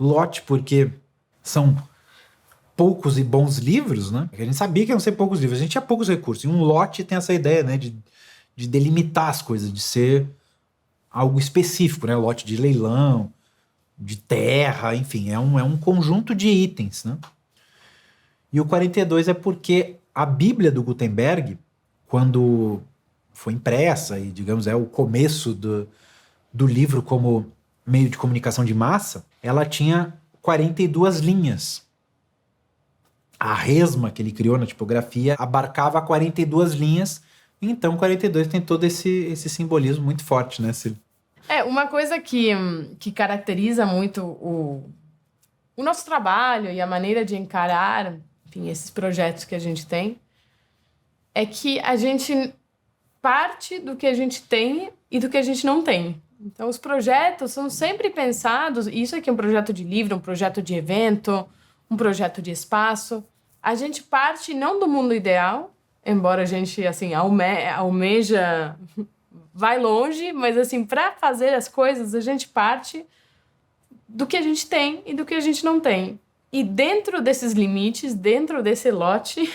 lote porque são poucos e bons livros, né? A gente sabia que iam ser poucos livros, a gente tinha poucos recursos. E um lote tem essa ideia, né, de delimitar as coisas, de ser algo específico, né? Lote de leilão, de terra, enfim, é um conjunto de itens, né? E o 42 é porque a Bíblia do Gutenberg, quando foi impressa, e digamos é o começo do livro como meio de comunicação de massa, ela tinha 42 linhas. A resma que ele criou na tipografia abarcava 42 linhas, então 42 tem todo esse simbolismo muito forte, né? Uma coisa que caracteriza muito o nosso trabalho e a maneira de encarar, enfim, esses projetos que a gente tem, é que a gente parte do que a gente tem e do que a gente não tem. Então, os projetos são sempre pensados, isso aqui é um projeto de livro, um projeto de evento, um projeto de espaço. A gente parte não do mundo ideal, embora a gente, assim, almeja, vai longe, mas, assim, para fazer as coisas, a gente parte do que a gente tem e do que a gente não tem. E dentro desses limites, dentro desse lote,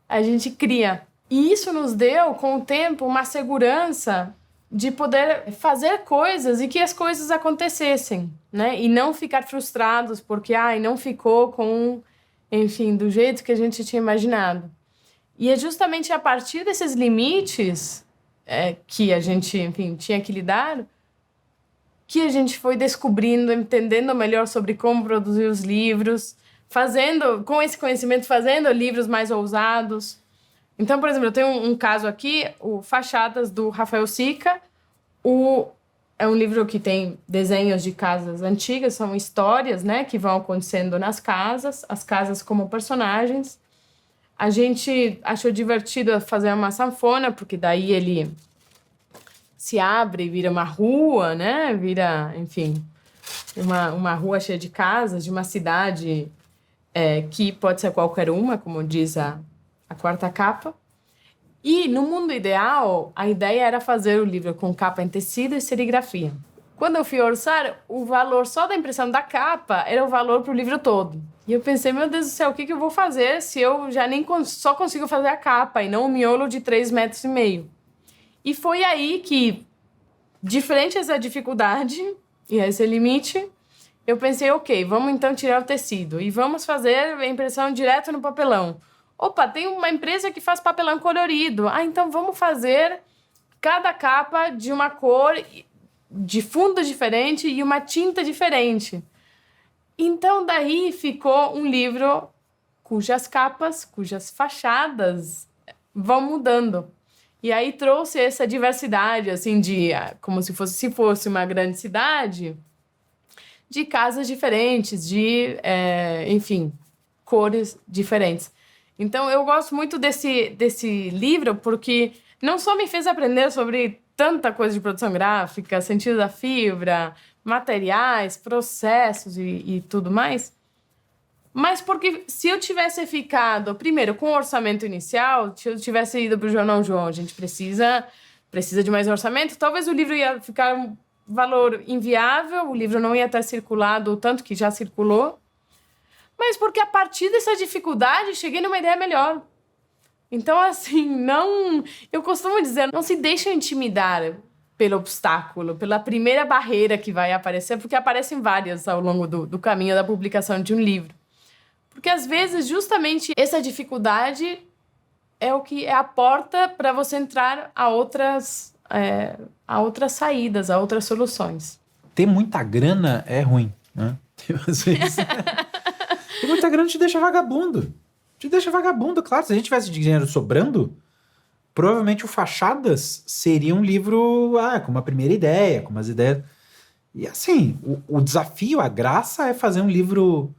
a gente cria. E isso nos deu, com o tempo, uma segurança de poder fazer coisas e que as coisas acontecessem, né? E não ficar frustrados porque, não ficou enfim, do jeito que a gente tinha imaginado. E é justamente a partir desses limites que a gente, enfim, tinha que lidar, que a gente foi descobrindo, entendendo melhor sobre como produzir os livros, com esse conhecimento, fazendo livros mais ousados. Então, por exemplo, eu tenho um caso aqui, o Fachadas, do Rafael Sica. É um livro que tem desenhos de casas antigas, são histórias, né, que vão acontecendo nas casas, as casas como personagens. A gente achou divertido fazer uma sanfona, porque daí ele se abre e vira uma rua, né, enfim, uma rua cheia de casas, de uma cidade que pode ser qualquer uma, como diz a quarta capa. E, no mundo ideal, a ideia era fazer o livro com capa em tecido e serigrafia. Quando eu fui orçar, o valor só da impressão da capa era o valor para o livro todo. E eu pensei, meu Deus do céu, o que eu vou fazer se eu já só consigo fazer a capa e não um miolo de 3,5 metros? E foi aí que, diferente essa dificuldade e esse limite, eu pensei, ok, vamos então tirar o tecido e vamos fazer a impressão direto no papelão. Opa, tem uma empresa que faz papelão colorido. Então vamos fazer cada capa de uma cor, de fundo diferente e uma tinta diferente. Então daí ficou um livro cujas capas, cujas fachadas vão mudando. E aí trouxe essa diversidade, assim, como se fosse uma grande cidade, de casas diferentes, enfim, cores diferentes. Então, eu gosto muito desse livro porque não só me fez aprender sobre tanta coisa de produção gráfica, sentido da fibra, materiais, processos e tudo mais, mas porque se eu tivesse ficado, primeiro, com o orçamento inicial, se eu tivesse ido para o Jornal João, a gente precisa de mais orçamento, talvez o livro ia ficar um valor inviável, o livro não ia ter circulado o tanto que já circulou, mas porque a partir dessa dificuldade cheguei numa ideia melhor. Então, assim, eu costumo dizer, não se deixa intimidar pelo obstáculo, pela primeira barreira que vai aparecer, porque aparecem várias ao longo do caminho da publicação de um livro. Porque, às vezes, justamente essa dificuldade é o que é a porta para você entrar a outras saídas, a outras soluções. Ter muita grana é ruim, né? Às vezes... Ter muita grana te deixa vagabundo. Te deixa vagabundo, claro. Se a gente tivesse dinheiro sobrando, provavelmente o Fachadas seria um livro com uma primeira ideia, com umas ideias. E assim, o desafio, a graça é fazer um livro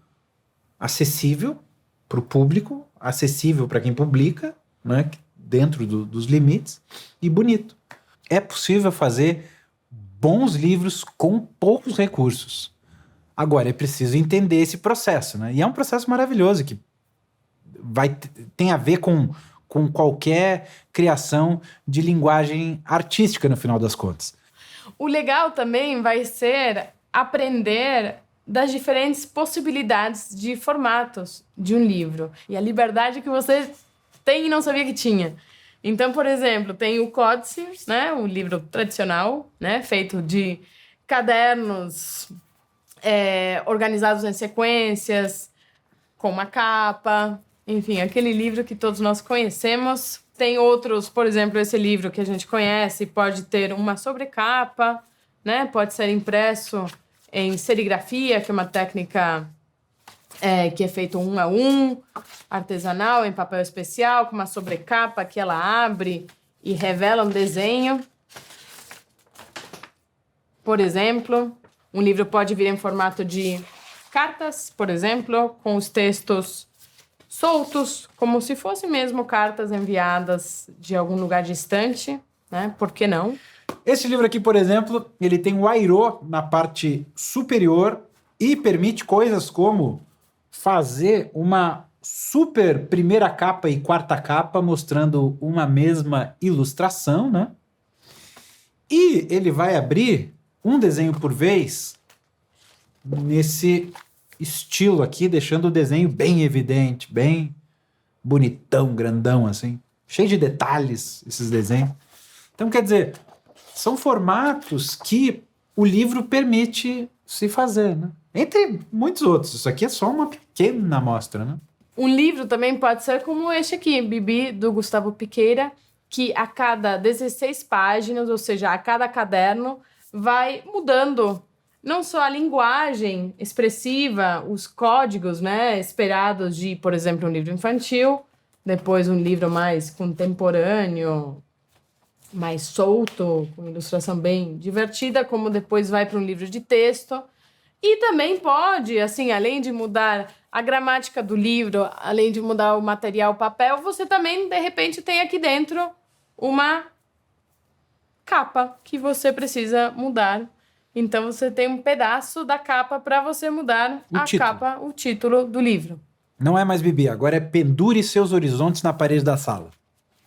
acessível para o público, acessível para quem publica, né, dentro dos limites, e bonito. É possível fazer bons livros com poucos recursos. Agora, é preciso entender esse processo, né? E é um processo maravilhoso que tem a ver com qualquer criação de linguagem artística, no final das contas. O legal também vai ser aprender das diferentes possibilidades de formatos de um livro e a liberdade que você tem e não sabia que tinha. Então, por exemplo, tem o Códice, né, o livro tradicional, né, feito de cadernos organizados em sequências, com uma capa, enfim, aquele livro que todos nós conhecemos. Tem outros, por exemplo, esse livro que a gente conhece pode ter uma sobrecapa, né, pode ser impresso em serigrafia, que é uma técnica que é feito 1 a 1, artesanal, em papel especial, com uma sobrecapa que ela abre e revela um desenho. Por exemplo, um livro pode vir em formato de cartas, por exemplo, com os textos soltos, como se fossem mesmo cartas enviadas de algum lugar distante, né? Por que não? Esse livro aqui, por exemplo, ele tem o airô na parte superior e permite coisas como fazer uma super primeira capa e quarta capa mostrando uma mesma ilustração, né? E ele vai abrir um desenho por vez nesse estilo aqui, deixando o desenho bem evidente, bem bonitão, grandão, assim. Cheio de detalhes, esses desenhos. Então, quer dizer, são formatos que o livro permite se fazer, né? Entre muitos outros. Isso aqui é só uma pequena amostra, né? Um livro também pode ser como este aqui, Bibi, do Gustavo Piqueira, que a cada 16 páginas, ou seja, a cada caderno, vai mudando não só a linguagem expressiva, os códigos, né, esperados de, por exemplo, um livro infantil, depois um livro mais contemporâneo, mais solto, com ilustração bem divertida, como depois vai para um livro de texto. E também pode, assim, além de mudar a gramática do livro, além de mudar o material, o papel, você também, de repente, tem aqui dentro uma capa que você precisa mudar. Então, você tem um pedaço da capa para você mudar capa, o título do livro. Não é mais Bibi, agora é Pendure Seus Horizontes na Parede da Sala.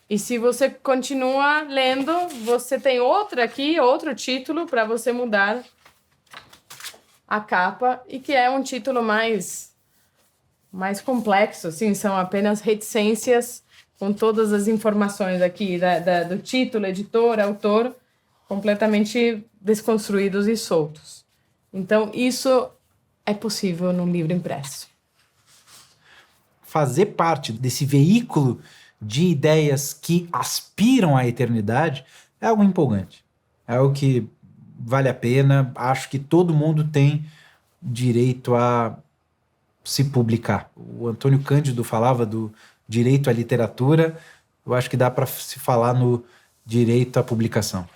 E se você continua lendo, você tem outra aqui, outro título para você mudar a capa, e que é um título mais complexo, assim, são apenas reticências com todas as informações aqui do título, editor, autor, completamente desconstruídos e soltos. Então, isso é possível num livro impresso. Fazer parte desse veículo de ideias que aspiram à eternidade é algo empolgante. É algo que vale a pena. Acho que todo mundo tem direito a se publicar. O Antônio Cândido falava do direito à literatura. Eu acho que dá para se falar no direito à publicação.